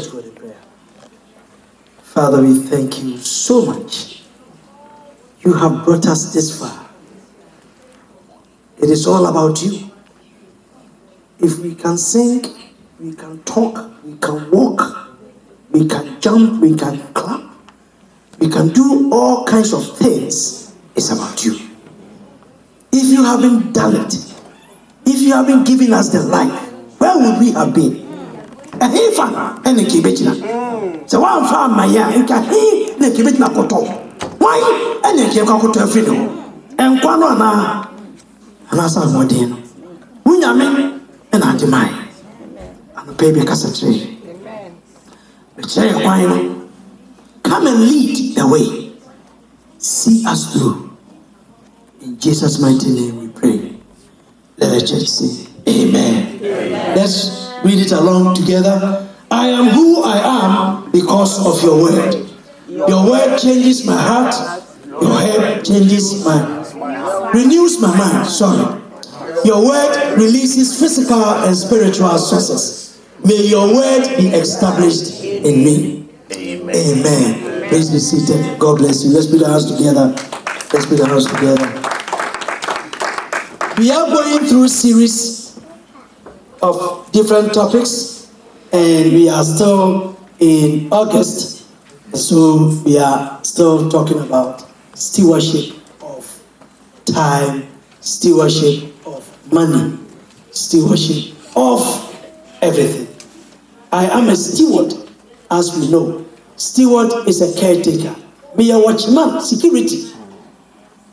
Let's go to prayer. Father, we thank you so much. You have brought us this far. It is all about you. If we can sing, we can talk, we can walk, we can jump, we can clap, we can do all kinds of things, it's about you. If you haven't done it, if you haven't given us the life, where would we have been? So one farm my year, and can he make it na koto? Why? And you can't go to every day. And Quana and I saw more din. Winyame and Auntie Mai. And the baby Cassatry. The chair wine. Come and lead the way. See us through. In Jesus' mighty name we pray. Let the church say, Amen. Amen. Let's read it along together. I am who I am because of your word. Your word changes my heart. Your word renews my mind. Sorry. Your word releases physical and spiritual sources. May your word be established in me. Amen. Amen. Please be seated. God bless you. Let's put our hands together. Let's put our hands together. We are going through a series of different topics, and we are still in August, so we are still talking about stewardship of time, stewardship of money, stewardship of everything. I am a steward, as we know. Steward is a caretaker. Be a watchman, security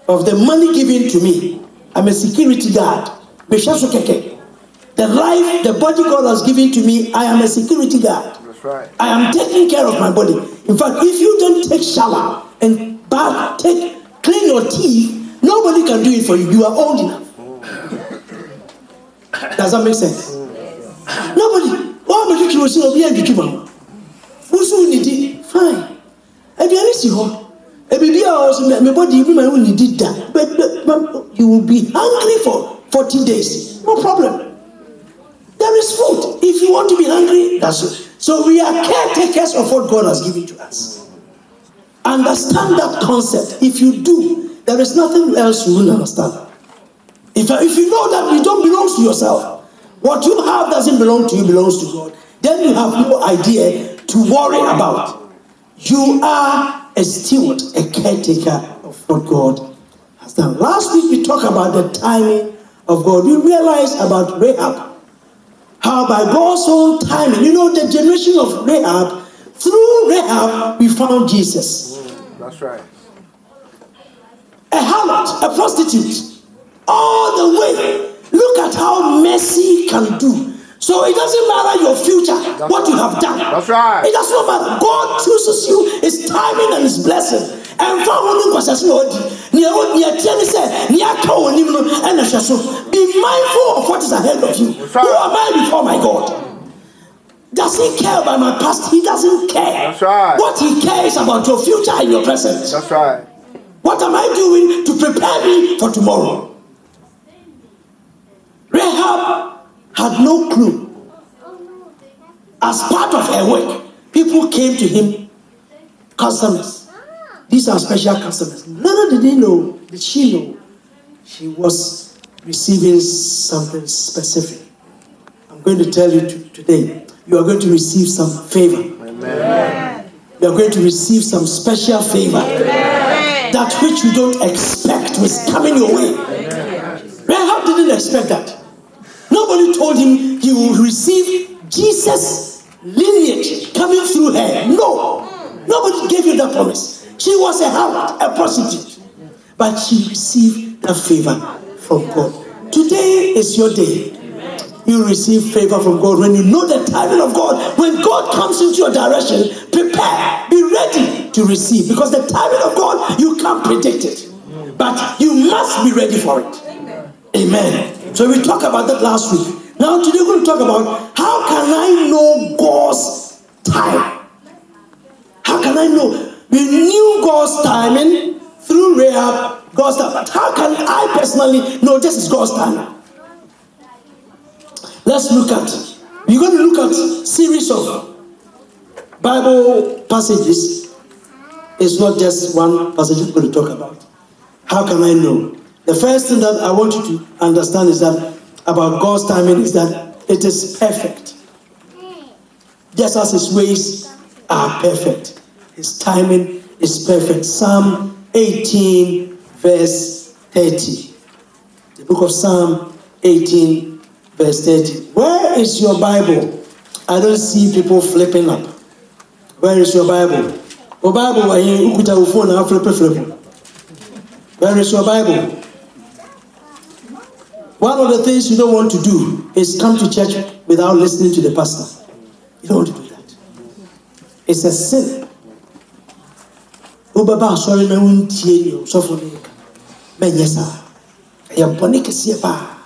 of the money given to me. I'm a security guard. The life, the body God has given to me, I am a security guard. That's right. I am taking care of my body. In fact, if you don't take shower and bath, clean your teeth, nobody can do it for you. You are old enough. Does that make sense? Nobody. Fine. If you see her, my body, you did that, but you will be hungry for 40 days. No problem. There is food. If you want to be hungry, that's it. So we are caretakers of what God has given to us. Understand that concept. If you do, there is nothing else you will understand. If you know that you don't belong to yourself, what you have doesn't belong to you, belongs to God, then you have no idea to worry about. You are a steward, a caretaker of what God has done. Last week we talked about the timing of God. We realized about Rahab. How by God's own timing, the generation of Rahab, through Rahab, we found Jesus. That's right. A harlot, a prostitute, all the way. Look at how mercy can do. So it doesn't matter your future, what you have done. That's right. It does not matter. God chooses you, His timing and His blessing. And be mindful of what is ahead of you. Who am I before my God? Does He care about my past? He doesn't care. That's right. What He cares about your future and your present. That's right. What am I doing to prepare me for tomorrow? Rahab had no clue. As part of her work, people came to him, customers. These are special customers. Little did they know, did she know, she was receiving something specific. I'm going to tell you today, you are going to receive some favor. Amen. You are going to receive some special favor. Amen. That which you don't expect was coming your way. Rahab didn't expect that. Nobody told him he will receive Jesus' lineage coming through her. No. Nobody gave you that promise. She was a harlot, a prostitute. But she received that favor from God. Today is your day. You receive favor from God when you know the timing of God. When God comes into your direction, prepare, be ready to receive. Because the timing of God, you can't predict it. But you must be ready for it. Amen. So we talked about that last week. Now today we're going to talk about how can I know God's time? How can I know? We knew God's timing through Rahab, God's time. But how can I personally know this is God's time? Let's look at, we're going to look at series of Bible passages is not just one passage I'm going to talk about. How can I know? The first thing that I want you to understand is that about God's timing is that it is perfect. Just as his ways are perfect, his timing is perfect. Psalm 18 verse 30. The book of Psalm 18 verse 30. Where is your Bible? I don't see people flipping up. Where is your Bible? Your Bible, where is your Bible? One of the things you don't want to do is come to church without listening to the pastor. You don't want to do that. It's a sin. Sorry, I won't hear you. So for me, yes, sir. I am Bonica Siapa.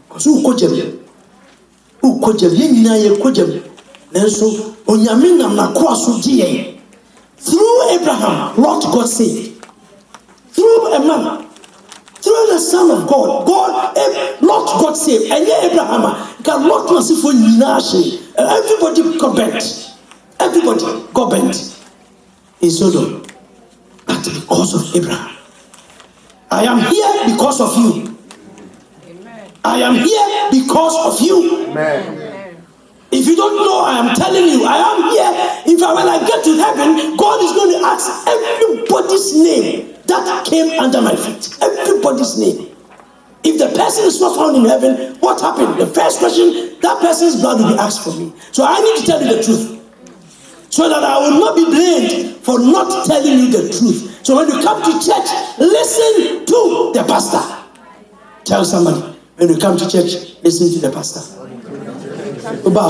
Because who could you? Who could you? You could you? So, on Yamina Nakwasu GA, through Abraham, Lord God saved. Through a man, through the Son of God, Lord God saved. And Abraham, God Lord was for Nashi. Everybody got bent. Everybody got bent in Sodom. But because of Abraham, I am here because of you. Amen. I am here because of you. Amen. If you don't know, I am telling you, I am here. When I get to heaven, God is going to ask everybody's name that came under my feet. Everybody's name. If the person is not found in heaven, what happened? The first question, that person's blood will be asked for me. So I need to tell you the truth. So that I will not be blamed for not telling you the truth. So when you come to church, listen to the pastor. Tell somebody, when you come to church, listen to the pastor.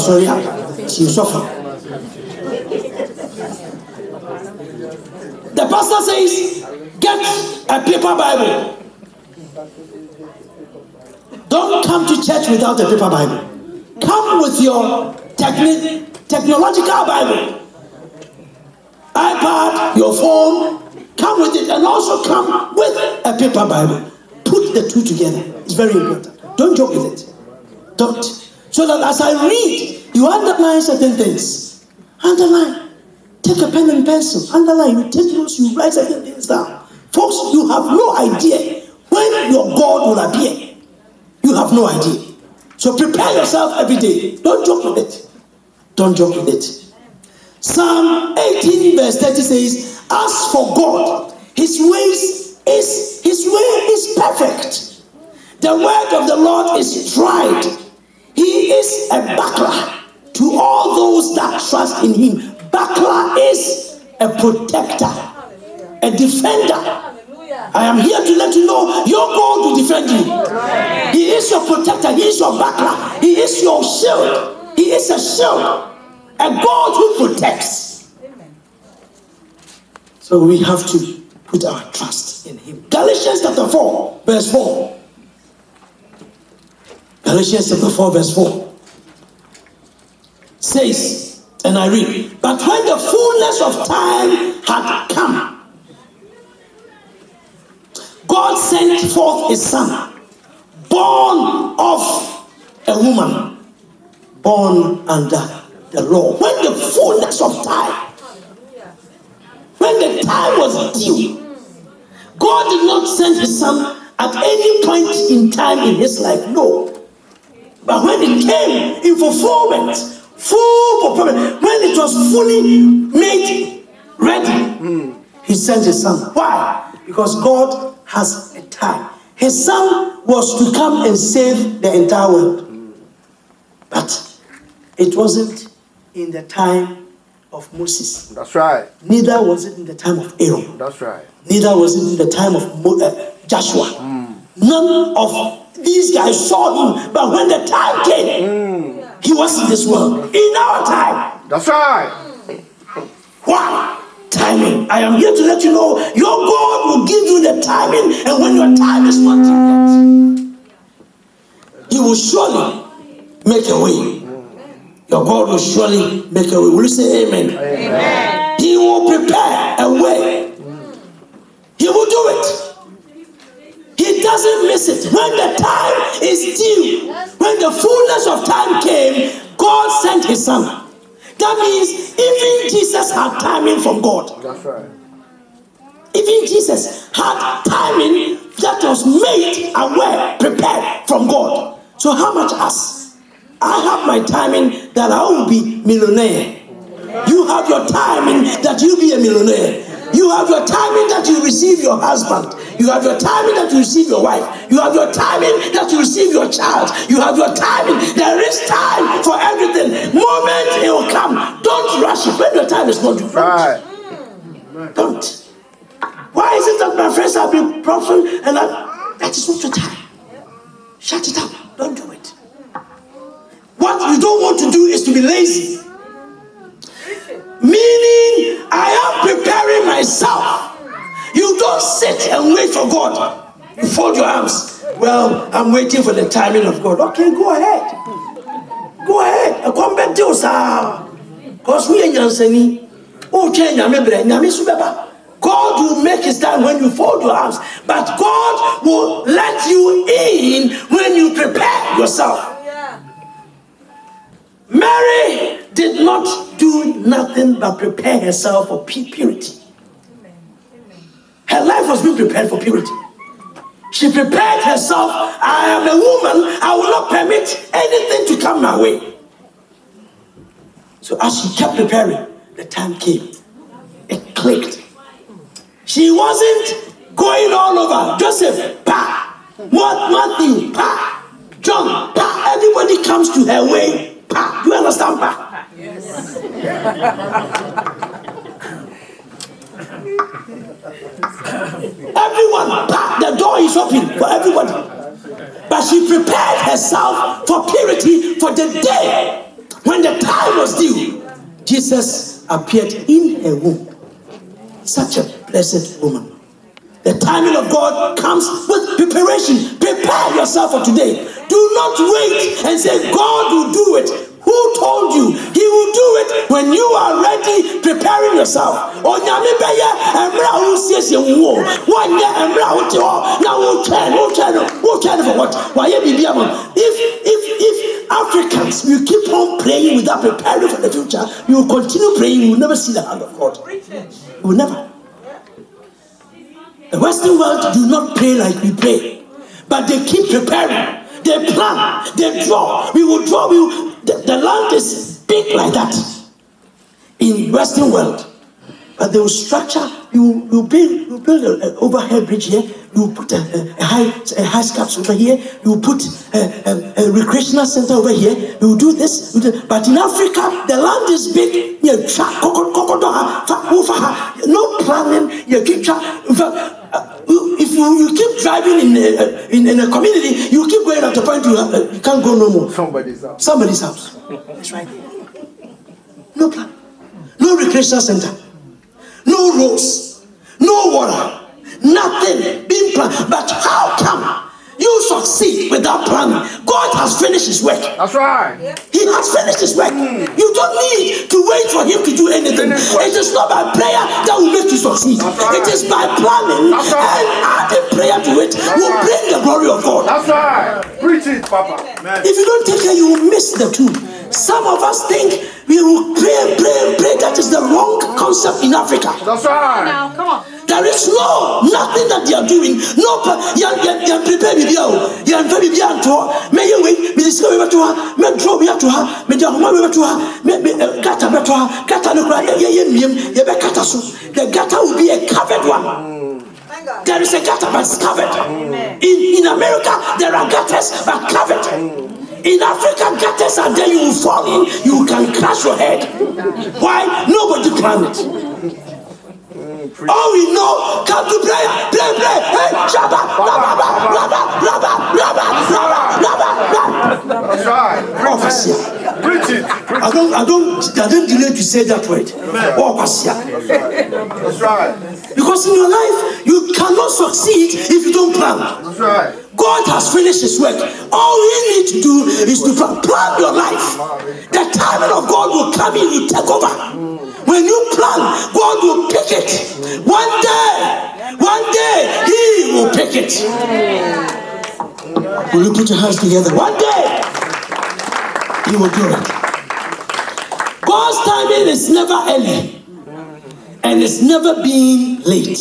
Sorry, she suffer. The pastor says, get a paper Bible. Don't come to church without a paper Bible. Come with your technological Bible. iPad, your phone, come with it, and also come with a paper Bible. Put the two together. It's very important. Don't joke with it. Don't. So that as I read, you underline certain things. Underline. Take a pen and pencil. Underline. You take notes. You write certain things down. Folks, you have no idea when your God will appear. You have no idea. So prepare yourself every day. Don't joke with it. Don't joke with it. Psalm 18 verse 30 says, as for God, his way is perfect. The word of the Lord is tried. He is a buckler to all those that trust in him. Buckler is a protector, a defender. I am here to let you know your God will defend you. He is your protector. He is your buckler. He is your shield. He is a shield. A God who protects. So we have to put our trust in him. Galatians chapter 4, verse 4. Galatians chapter 4, verse 4 says, and I read, but when the fullness of time had come, God sent forth his son, born of a woman, born under the law. When the fullness of time, when the time was due, God did not send his son at any point in time in his life, no. But when it came in fulfillment, when it was fully made ready, he sent his son. Why? Because God has a time. His son was to come and save the entire world. But it wasn't in the time of Moses. That's right. Neither was it in the time of Aaron. That's right. Neither was it in the time of Joshua. None of these guys saw him. But when the time came, he was in this world. In our time. That's right. Why? Timing. I am here to let you know your God will give you the timing, and when your time is not yet, he will surely make a way. Your God will surely make a way. Will you say amen? Amen. He will prepare a way. He will do it. He doesn't miss it. When the time is due, when the fullness of time came, God sent his son. That means even Jesus had timing from God. That's right. Even Jesus had timing that was made aware, prepared from God. So how much us? I have my timing that I will be millionaire. You have your timing that you be a millionaire. You have your timing that you receive your husband. You have your timing that you receive your wife. You have your timing that you receive your child. You have your timing. There is time for everything. Moment it will come. Don't rush it. When your time is not due, don't. Why is it that my friends have been prophesying and that is not your time? Shut it up. Don't do it. What you don't want to do is to be lazy. Meaning, I am preparing myself. You don't sit and wait for God. You fold your arms. Well, I'm waiting for the timing of God. Okay, go ahead. Go ahead. Because we are God will make his time when you fold your arms. But God will let you in when you prepare yourself. Mary did not do nothing but prepare herself for purity. Her life was being prepared for purity. She prepared herself. I am a woman. I will not permit anything to come my way. So as she kept preparing, the time came. It clicked. She wasn't going all over. Joseph, pa. Matthew, pa. John, pa. Everybody comes to her way. Pa. Do you understand, pa? Yes. Everyone, pa. The door is open for everybody. But she prepared herself for purity for the day when the time was due. Jesus appeared in her womb. Such a blessed woman. The timing of God comes with preparation. Prepare yourself for today. Do not wait and say, God will do it. Who told you? He will do it when you are ready, preparing yourself. If Africans will keep on praying without preparing for the future, you will continue praying, you will never see the hand of God. You will never. The Western world do not pray like we pray, but they keep preparing. They plan, they draw. We will draw. The land is big like that in Western world, but they will structure. You will build an overhead bridge here. You will put a high steps over here. You will put a recreational center over here. You will do this. But in Africa, the land is big. No planning. If you keep driving in a community, you keep going at the point you can't go no more. Somebody's house. That's right. No plan. No recreational center. No roads. No water. Nothing being planned. But how come you succeed without planning? God has finished his work. That's right. He has finished his work. You don't need to wait for him to do anything. It is not by prayer that will make you succeed. Right. It is by planning and adding prayer to it will bring the glory of God. That's right. Preach it, Papa. Man. If you don't take care, you will miss the two. Some of us think we will pray and pray and pray. That is the wrong concept in Africa. That's right. Now, come on. There is nothing that they are doing. No, you prepare me. You prepare me. May you wait. Me discover me to her. Me draw me to her. Me draw me to her. Me gata me to her. Gata no cry. Ye be gata so. The gata will be a covered one. There is a gutter but it's covered. In America, there are gutters but covered. In Africa, gutters are there. You will fall in. You can crash your head. Why? Nobody planned it. All we know, come to pray. Hey, Shabba, That's right. Preach it. I don't delay to say that word. That's right. Because in your life, you cannot succeed if you don't plan. That's right. God has finished his work. All you need to do is to plan your life. The timing of God will come in, you take over. When you plan, God will pick it. One day, he will pick it. Will you put your hands together? One day, he will do it. God's timing is never early and it's never been late.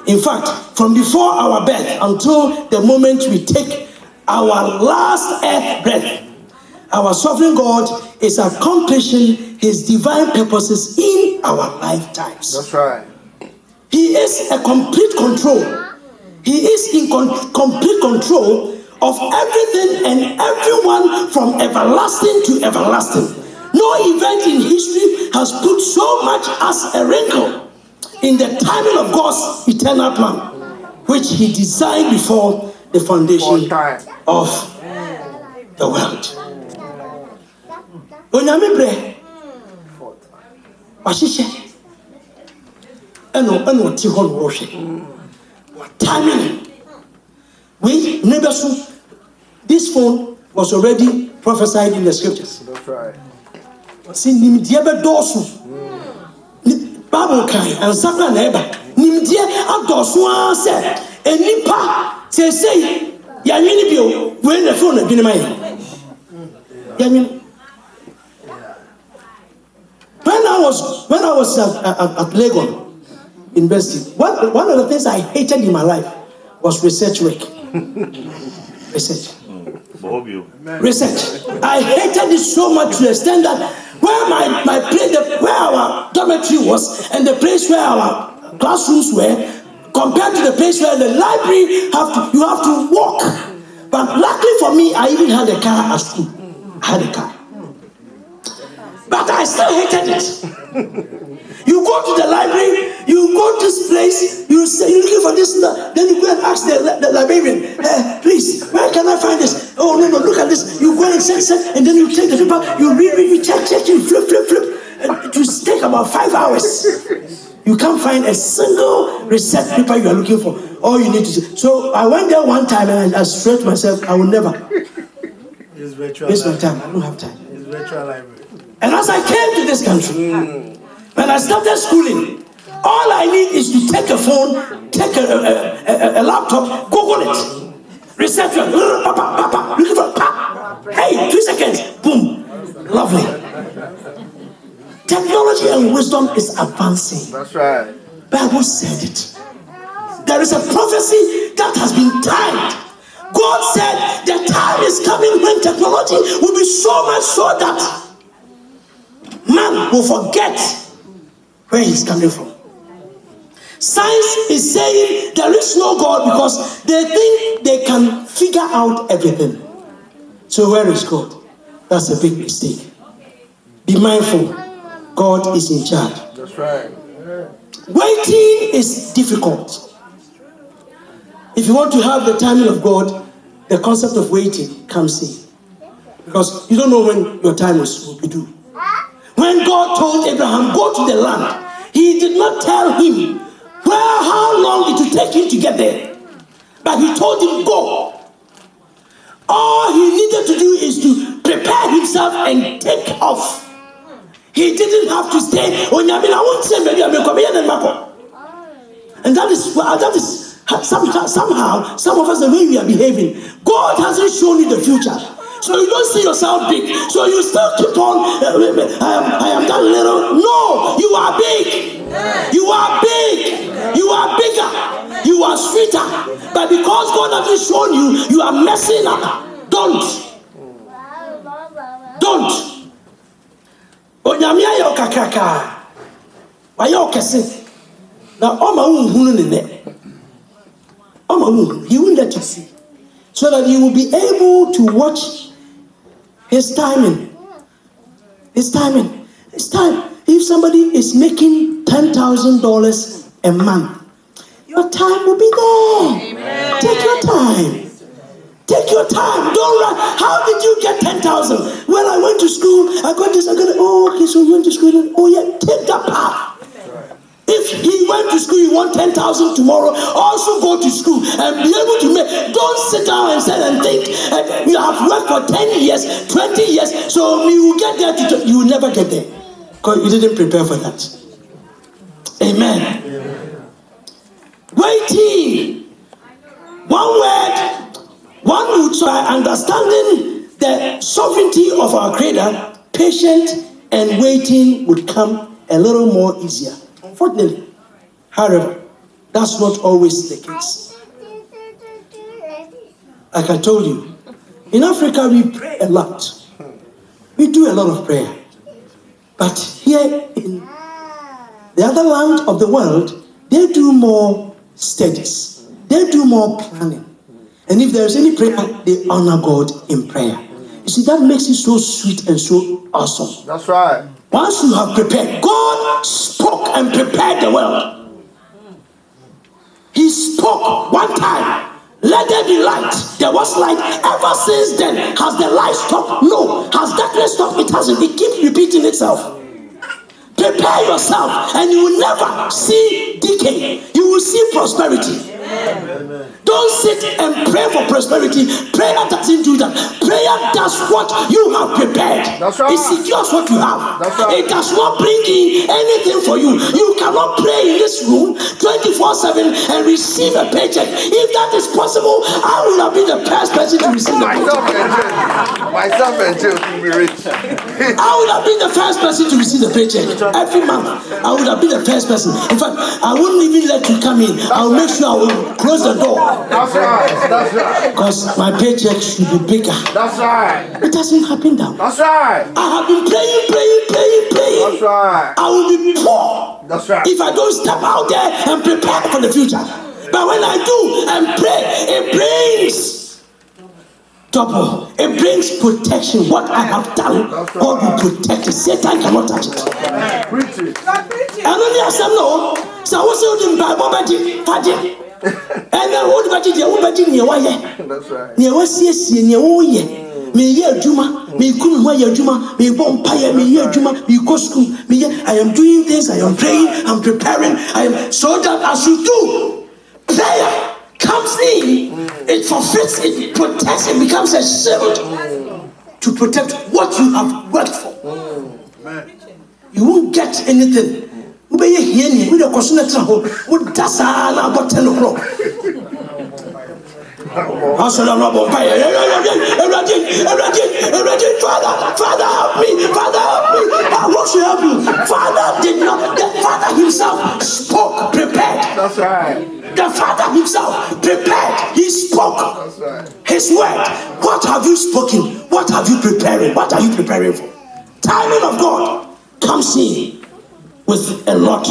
In fact, from before our birth until the moment we take our last earth breath, our sovereign God is accomplishing his divine purposes in our lifetimes. That's right. He is a complete control. He is in complete control of everything and everyone from everlasting to everlasting. No event in history has put so much as a wrinkle in the timing of God's eternal plan, which he designed before the foundation of the world. Onyame bre wahihye eno ti ho no hwe timing we never so this phone was already prophesied in the scriptures. That's right. See nimdie be dosu Bible kai and sakra na eba nimdie adosu a se enipa say ya nwini bio we na phone adwene mai ya nwini. When I was at Legon University, one of the things I hated in my life was research work. Research. I hated it so much to the extent that where my place, where our dormitory was, and the place where our classrooms were, compared to the place where the library you have to walk. But luckily for me, I even had a car at school. I had a car. But I still hated it. You go to the library, you go to this place, you say you're looking for this, then you go and ask the librarian, hey, please, where can I find this? Oh no, look at this. You go and check, and then you take the paper, you read, you check, you flip, and it will take about 5 hours. You can't find a single research paper you are looking for. All you need to do. So I went there one time and I straight myself, I will never waste my time. I don't have time. It's virtual library. And as I came to this country, when I started schooling, all I need is to take a phone, take a laptop, Google it, research it, looking for, hey, 2 seconds, boom, lovely. Technology and wisdom is advancing. That's right. Bible said it. There is a prophecy that has been timed. God said the time is coming when technology will be so much so that man will forget where he's coming from. Science is saying there is no God because they think they can figure out everything. So where is God? That's a big mistake. Be mindful. God is in charge. That's right. Waiting is difficult. If you want to have the timing of God, the concept of waiting comes in. Because you don't know when your time will be due. When God told Abraham, go to the land, he did not tell him how long it would take him to get there. But he told him, go. All he needed to do is to prepare himself and take off. He didn't have to stay. And that is somehow some of us, the way we are behaving. God hasn't shown you the future. So you don't see yourself big. So you still keep on, I am that little. No, you are big. You are big. You are bigger. You are sweeter. But because God hasn't shown you, you are messing up. Don't. Onyamia yo kakaka. Wayo kese. Now oma unhunu nene. Oma unhunu. He won't let you see. So that you will be able to watch his timing. His timing. His time. If somebody is making $10,000 a month, your time will be there. Amen. Take your time. Take your time. Don't run. How did you get 10,000? Well, I went to school. I got this. I got it. Oh, okay. So you went to school. Oh, yeah. Take that path. If he went to school, you want 10,000 tomorrow. Also go to school and be able to make. Don't sit down and sit and think. You have worked for 10 years, 20 years. So you will get there. You will never get there because you didn't prepare for that. Amen. Waiting. One word. One would try understanding the sovereignty of our Creator, patient and waiting would come a little more easier. Unfortunately, however, that's not always the case. Like I told you, in Africa we pray a lot. We do a lot of prayer. But here in the other land of the world, they do more studies. They do more planning. And if there is any prayer, they honor God in prayer. You see, that makes it so sweet and so awesome. That's right. Once you have prepared, God spoke and prepared the world. He spoke one time, let there be light. There was light. Ever since then, has the light stopped? No. Has darkness stopped? It hasn't. It keeps repeating itself. Prepare yourself and you will never see decay. You will see prosperity. Amen. Don't sit and pray for prosperity. Prayer doesn't do that. Prayer does what you have prepared. That's right. It secures what you have. That's right. It does not bring in anything for you. You cannot pray in this room 24/7 and receive a paycheck. If that is possible, I will have been the first person to receive a paycheck. Myself and Jill will be rich. I would have been the first person to receive the paycheck every month. I would have been the first person. In fact, I wouldn't even let you come in. I will make sure I will close the door. That's right. That's right. Because my paycheck should be bigger. That's right. It doesn't happen now. That's right. I have been praying. That's right. I will be poor. That's right. If I don't step out there and prepare for the future. But when I do and pray, it brings double. It brings protection. What I have done, God will protect it. Satan cannot touch it. Preach it. And only I said no. So I was saying, Bible, and then what about it? Near why? That's right. Near what? Yes, near oh, yeah. Me ye Juma, me come where you Juma, me bompire, me ye Juma, me go school, me. I am doing this, I am praying, I'm preparing, I am so that as you do, prayer comes in, it forfeits, it protects, it becomes a shield to protect what you have worked for. You won't get anything. You be here, with a question at home, would that's about 10 o'clock. Father, help me. I want to help you. Father did not. The Father himself spoke, prepared. That's right. The Father himself prepared. He spoke. That's right. His word. What have you spoken? What have you preparing? What are you preparing for? Timing of God comes in with a lot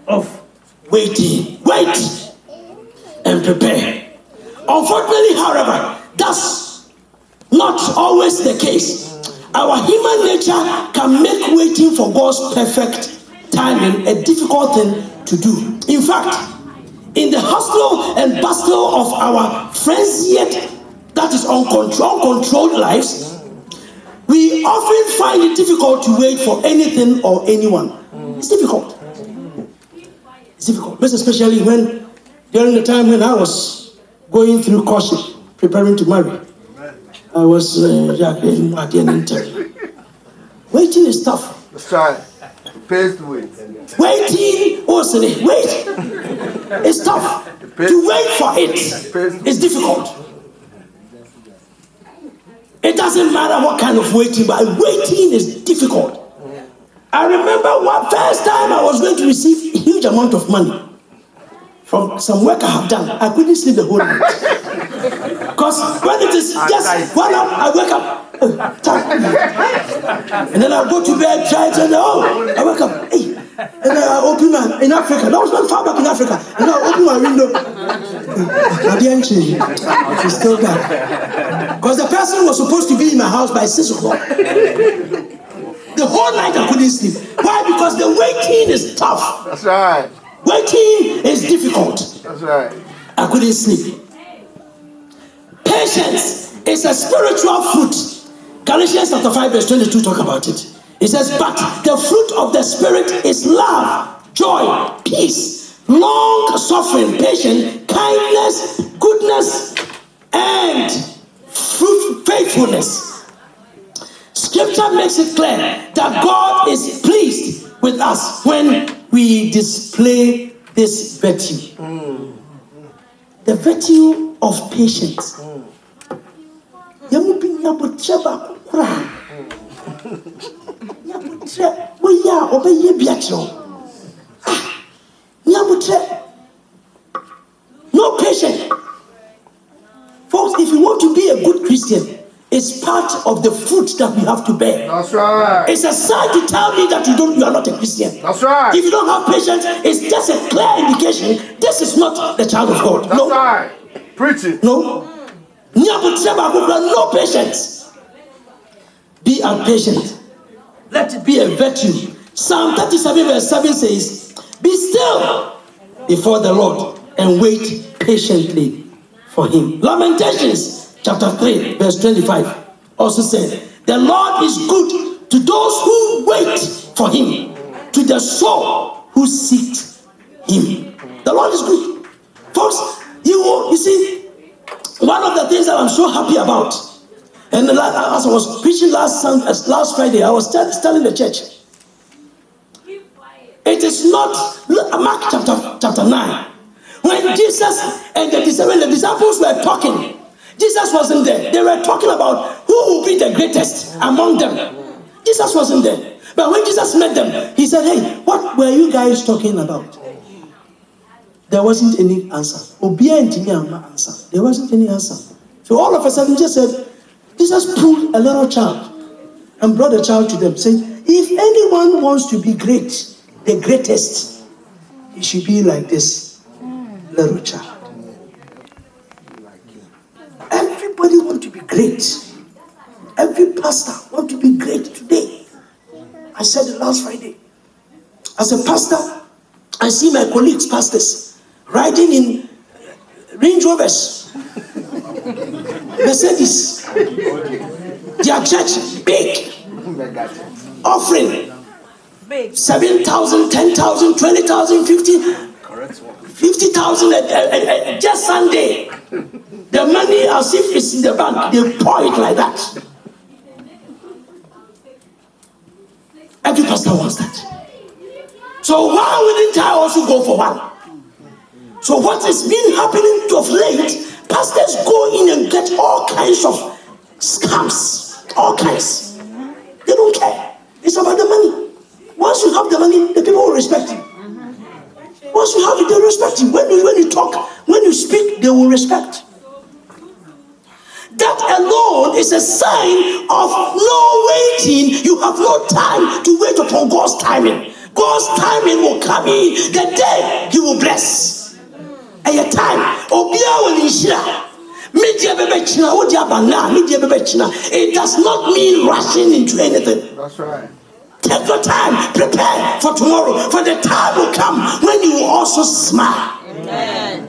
of waiting. Wait and prepare. Unfortunately, however, that's not always the case. Our human nature can make waiting for God's perfect timing a difficult thing to do. In fact, in the hustle and bustle of our frenzied, that is uncontrolled lives, we often find it difficult to wait for anything or anyone. It's difficult. It's difficult, most especially when during the time when I was going through courtship, preparing to marry. I was waiting is tough. That's right. Pays to wait. Waiting, wait. It's tough. To wait for it is difficult. It doesn't matter what kind of waiting, but waiting is difficult. I remember one first time I was going to receive a huge amount of money from some work I have done. I couldn't sleep the whole night. Because when it is just 1 hour, I wake up. And then I go to bed, try and I wake up. Hey. And then I open my, in Africa, that was not far back in Africa. And I open my window. She's still there. Because the person was supposed to be in my house by 6 o'clock. The whole night I couldn't sleep. Why? Because the waiting is tough. That's right. Waiting is difficult. That's right. I couldn't sleep. Patience is a spiritual fruit. Galatians chapter 5 verse 22 talk about it. It says, but the fruit of the Spirit is love, joy, peace, long suffering, patience, kindness, goodness, and faithfulness. Scripture makes it clear that God is pleased with us when we display this virtue. The virtue of patience. No patience. Folks, if you want to be a good Christian, it's part of the fruit that we have to bear. That's right. It's a sign to tell me that you are not a Christian. That's right. If you don't have patience, it's just a clear indication this is not the child of God. That's right. Preach it. No. No patience. Be patient. Let it be a virtue. Psalm 37 verse 7 says, be still before the Lord and wait patiently for him. Lamentations chapter 3 verse 25 also said, the Lord is good to those who wait for him, to the soul who seeks him. The Lord is good. Folks, you see, one of the things that I'm so happy about, and as I was preaching last Friday, I was telling the church, it is not Mark chapter 9. When Jesus and the disciples were talking, Jesus wasn't there. They were talking about who will be the greatest among them. Jesus wasn't there. But when Jesus met them, he said, hey, what were you guys talking about? There wasn't any answer. There wasn't any answer. So all of a sudden, Jesus pulled a little child and brought the child to them, saying, if anyone wants to be great, the greatest, it should be like this little child. Everybody wants to be great. Every pastor wants to be great today. I said it last Friday. As a pastor, I see my colleagues, pastors, riding in Range Rovers, Mercedes, their church, big, offering 7,000, 10,000, 20,000, 50,000 just Sunday. The money as if it's in the bank, they pour it like that. Every pastor wants that. So why wouldn't I also go for one? So what has been happening of late, pastors go in and get all kinds of scams, all kinds. They don't care. It's about the money. Once you have the money, the people will respect you. Once you have it, they respect you. When you talk, when you speak, they will respect. That alone is a sign of no waiting. You have no time to wait upon God's timing. God's timing will come in the day He will bless. At a time, it does not mean rushing into anything. That's right. Take your time, prepare for tomorrow, for the time will come when you will also smile. Amen.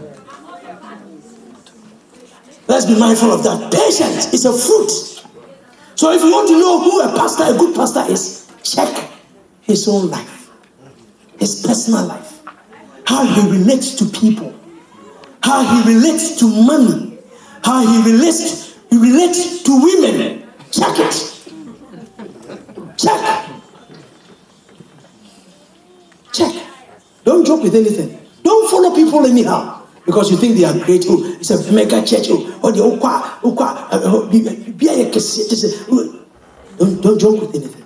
Let's be mindful of that. Patience is a fruit. So if you want to know who a good pastor is, check his own life, his personal life, how he relates to people, how he relates to money, how he relates to women. Check it. Check. Don't joke with anything. Don't follow people anyhow because you think they are great. Oh, it's a mega church. Oh, don't joke with anything.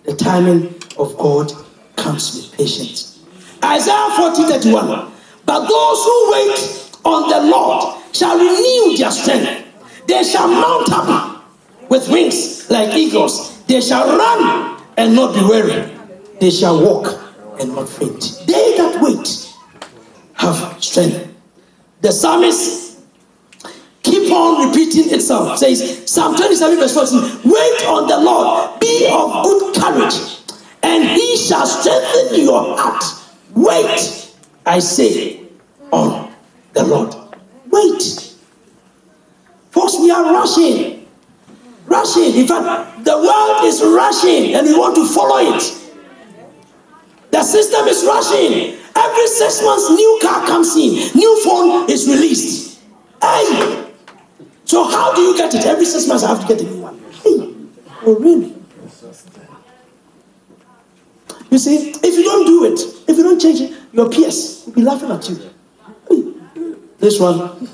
The timing of God comes with patience. Isaiah 40:31. But those who wait on the Lord shall renew their strength. They shall mount up with wings like eagles. They shall run and not be weary. They shall walk and not faint. They that wait have strength. The psalmist keep on repeating itself. Says Psalm 27 verse 14. Wait on the Lord. Be of good courage, and He shall strengthen your heart. Wait, I say, on the Lord. Wait. Folks, we are rushing. In fact, the world is rushing and we want to follow it. The system is rushing. Every 6 months, new car comes in. New phone is released. Hey! So how do you get it? Every 6 months I have to get a new one. Hey! Oh, really? You see, if you don't do it, if you don't change it, your peers will be laughing at you. Hey, this one.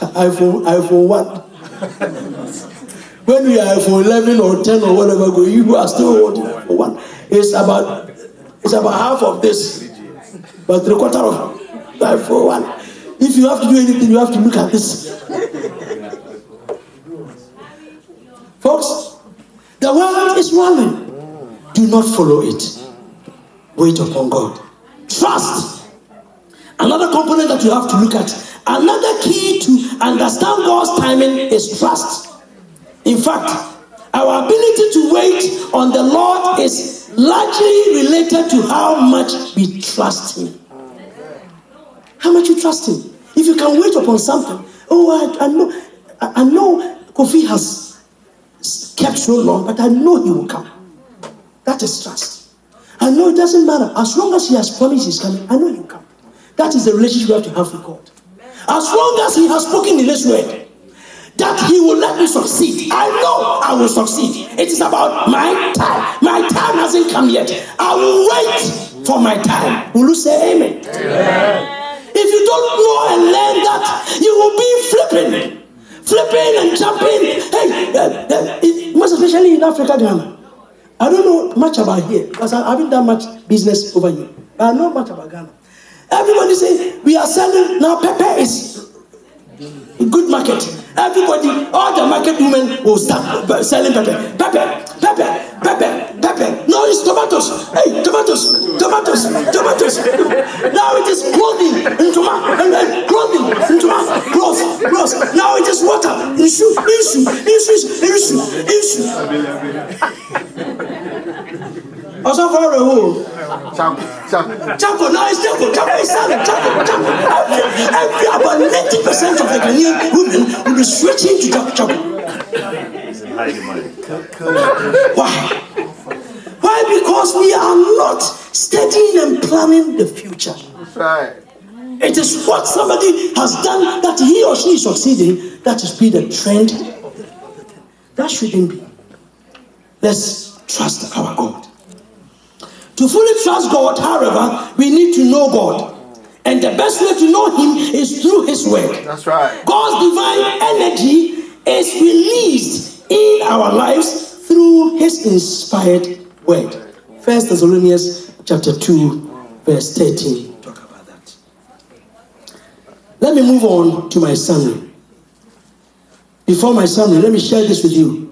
iPhone 1. When we are for 11 or 10 or whatever, you are still holding for one. It's about half of this, but 3/4 of that for one. If you have to do anything, you have to look at this. Folks, the world is running. Do not follow it. Wait upon God. Trust. Another component that you have to look at. Another key to understand God's timing is trust. In fact, our ability to wait on the Lord is largely related to how much we trust Him. How much you trust Him. If you can wait upon something, I know Kofi has kept so long, but I know He will come. That is trust. I know it doesn't matter. As long as He has promised He's coming, I know He will come. That is the relationship you have to have with God. As long as He has spoken in His word, that He will let me succeed, I know I will succeed. It is about my time. My time hasn't come yet. I will wait for my time. Will you say amen? Amen. If you don't know and learn that, you will be flipping and jumping. Hey, most especially in Africa, Ghana. I don't know much about here because I haven't done much business over here. But I know much about Ghana. Everybody say we are selling now. Pepper is a good market. Everybody, all the market women will start selling pepper. No, it's tomatoes. Hey, tomatoes. Now it is clothing, clothes. Now it is water, issue. Also for a whole. Chaco, now it's Chaco is selling. Chaco. About 90% of the Ghanaian women will be switching to Chaco. Why? Because we are not studying and planning the future. That's right. It is what somebody has done that he or she is succeeding that is be the trend. That shouldn't be. Let's trust our God. To fully trust God, however, we need to know God. And the best way to know Him is through His word. That's right. God's divine energy is released in our lives through His inspired word. 1 Thessalonians chapter 2, verse 13. Talk about that. Let me move on to my summary. Before my summary, let me share this with you.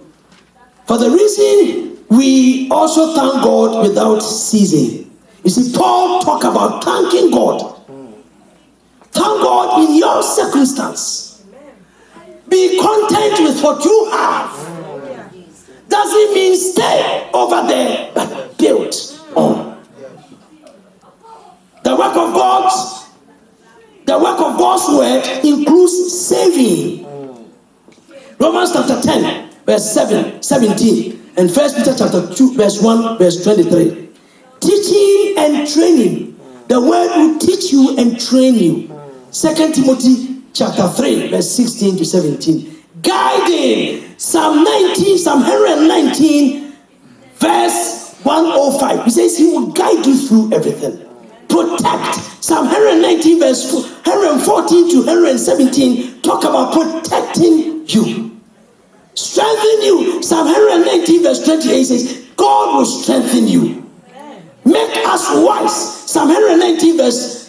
For the reason we also thank God without ceasing. You see, Paul talked about thanking God. Thank God in your circumstance. Be content with what you have. Doesn't mean stay over there, but build on. The work of God's word includes saving. Romans chapter 10, verse 17. And 1 Peter chapter 2, verse 1, verse 23. Teaching and training. The word will teach you and train you. 2 Timothy chapter 3, verse 16 to 17. Guiding. Psalm 119, verse 105. He says He will guide you through everything. Protect. Psalm 119, verse 114 to 117. Talk about protecting you. Strengthen you. Psalm 119 verse 28 says, God will strengthen you. Make us wise. Psalm 119 verse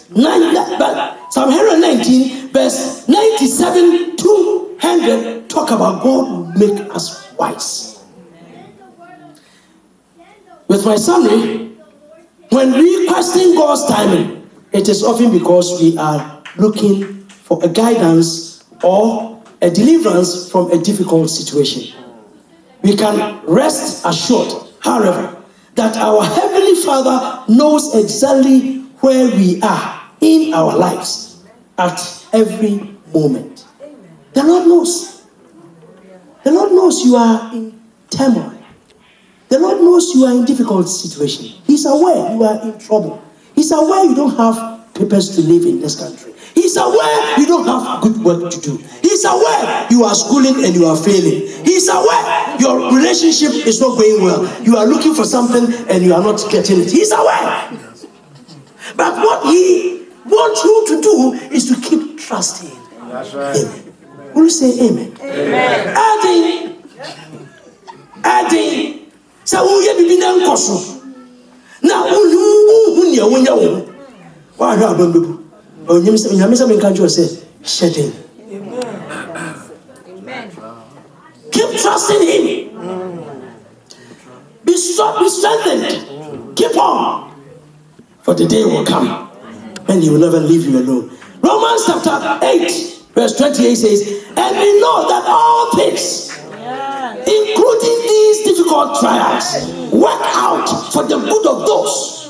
97 to 100 talk about God will make us wise. With my summary, when we question God's timing, it is often because we are looking for a guidance or a deliverance from a difficult situation. We can rest assured, however, that our Heavenly Father knows exactly where we are in our lives at every moment. The Lord knows. The Lord knows you are in turmoil. The Lord knows you are in difficult situation. He's aware you are in trouble. He's aware you don't have papers to live in this country. He's aware you don't have good work to do. He's aware you are schooling and you are failing. He's aware your relationship is not going well. You are looking for something and you are not getting it. He's aware. But what He wants you to do is to keep trusting. That's right. Amen. Will you say amen? Amen. Adding Adding, so we be done cost. Now, who near when you why have a baby? Oh, you miss me country say, shedding. Amen. Keep trusting him. Be strengthened. Keep on. For the day will come and he will never leave you alone. Romans chapter 8, verse 28 says, and we know that all things, including these difficult trials, work out for the good of those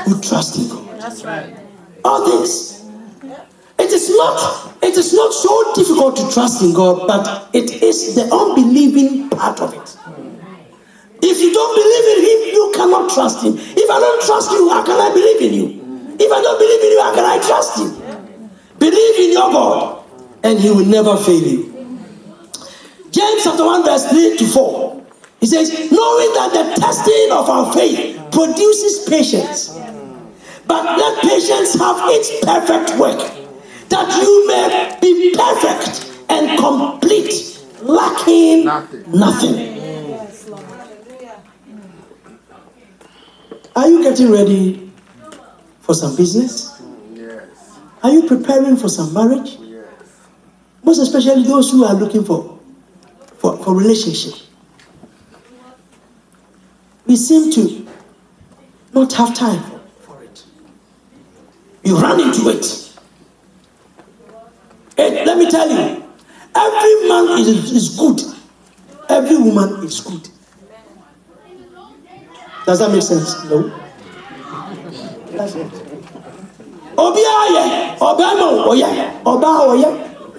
who trust in God. That's right. All this. It is not so difficult to trust in God, but it is the unbelieving part of it. If you don't believe in him, you cannot trust him. If I don't trust you, how can I believe in you? If I don't believe in you, how can I trust you? Believe in your God, and he will never fail you. James chapter 1 verse 3 to 4. He says, knowing that the testing of our faith produces patience, but let patience have its perfect work, that you may be perfect and complete, lacking nothing. Are you getting ready for some business? Yes. Are you preparing for some marriage? Yes. Most especially those who are looking for relationship. We seem to not have time for it. You run into it. And let me tell you, every man is good. Every woman is good. Does that make sense? No.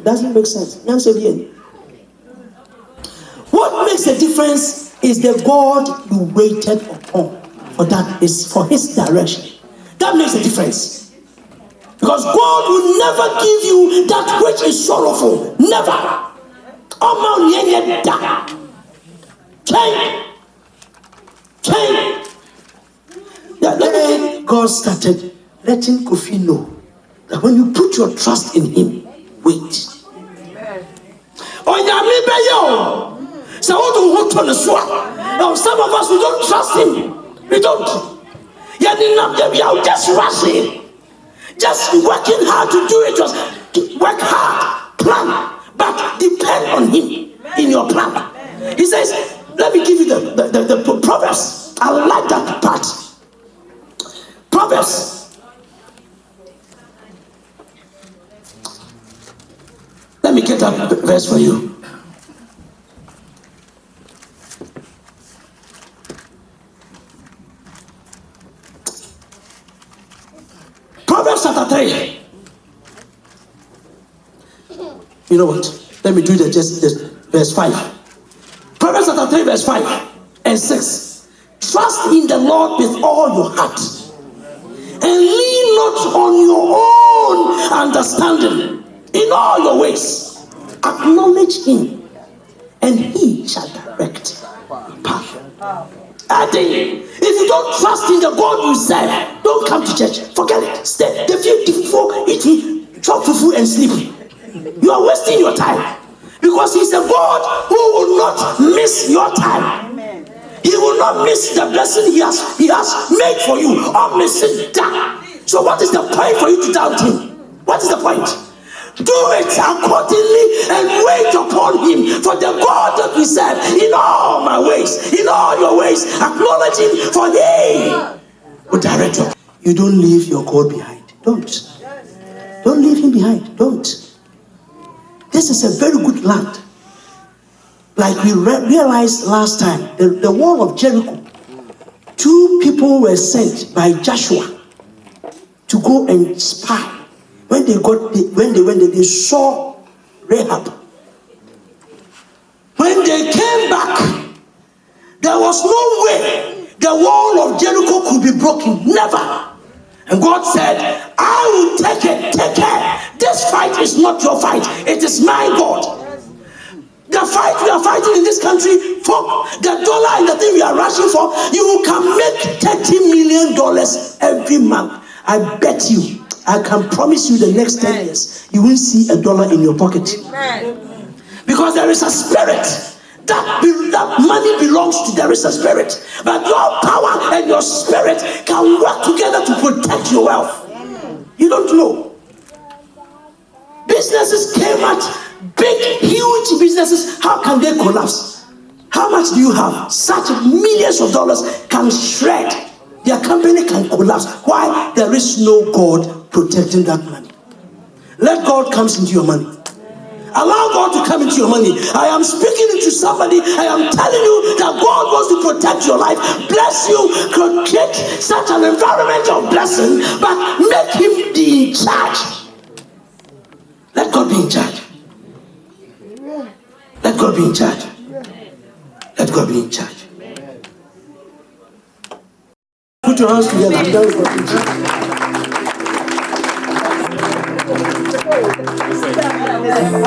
Doesn't make sense. What makes a difference is the God you waited upon. For that is for his direction. That makes a difference. Because God will never give you that which is sorrowful. Never. God started letting Kofi know that when you put your trust in him, wait. Now some of us, we don't trust him. We don't. We are just rushing. Just working hard to do it. Just work hard, plan, but depend on him in your plan. He says, let me give you the Proverbs. I like that part. Proverbs. Let me get that verse for you. Proverbs chapter 3. You know what? Let me do just verse 5. Proverbs chapter 3 verse 5 and 6. Trust in the Lord with all your heart, and lean not on your own understanding. In all your ways, acknowledge him, and he shall direct your path. If you don't trust in the God you serve, don't come to church. Forget it. Stay. The few before eating, chop fufu and sleep. You are wasting your time, because he's a God who will not miss your time. He will not miss the blessing he has made for you, or miss it down. So what is the point for you to doubt him? What is the point? Do it accordingly and wait upon him. For the God that we serve, in all my ways, in all your ways, acknowledge him, for he will direct you. You don't leave your God behind. Don't leave him behind. Don't. This is a very good land. Like we realized last time, the wall of Jericho, 2 people were sent by Joshua to go and spy. When they went, they saw Rahab. When they came back, there was no way the wall of Jericho could be broken. Never. And God said, I will take it. Take care. This fight is not your fight. It is my God. The fight we are fighting in this country, for the dollar and the thing we are rushing for, you can make $30 million every month. I bet you, I can promise you the next 10 years, you will see $1 in your pocket. Because there is a spirit that money belongs to. There is a spirit, but your power and your spirit can work together to protect your wealth. You don't know. Businesses came at big, huge businesses. How can they collapse? How much do you have? Such millions of dollars can shred. Their company can collapse. Why? There is no God protecting that money. Let God come into your money. Allow God to come into your money. I am speaking into somebody. I am telling you that God wants to protect your life, bless you, create such an environment of blessing, but make him be in charge. Let God be in charge. Let God be in charge. Let God be in charge. Put your hands together. I'm done with what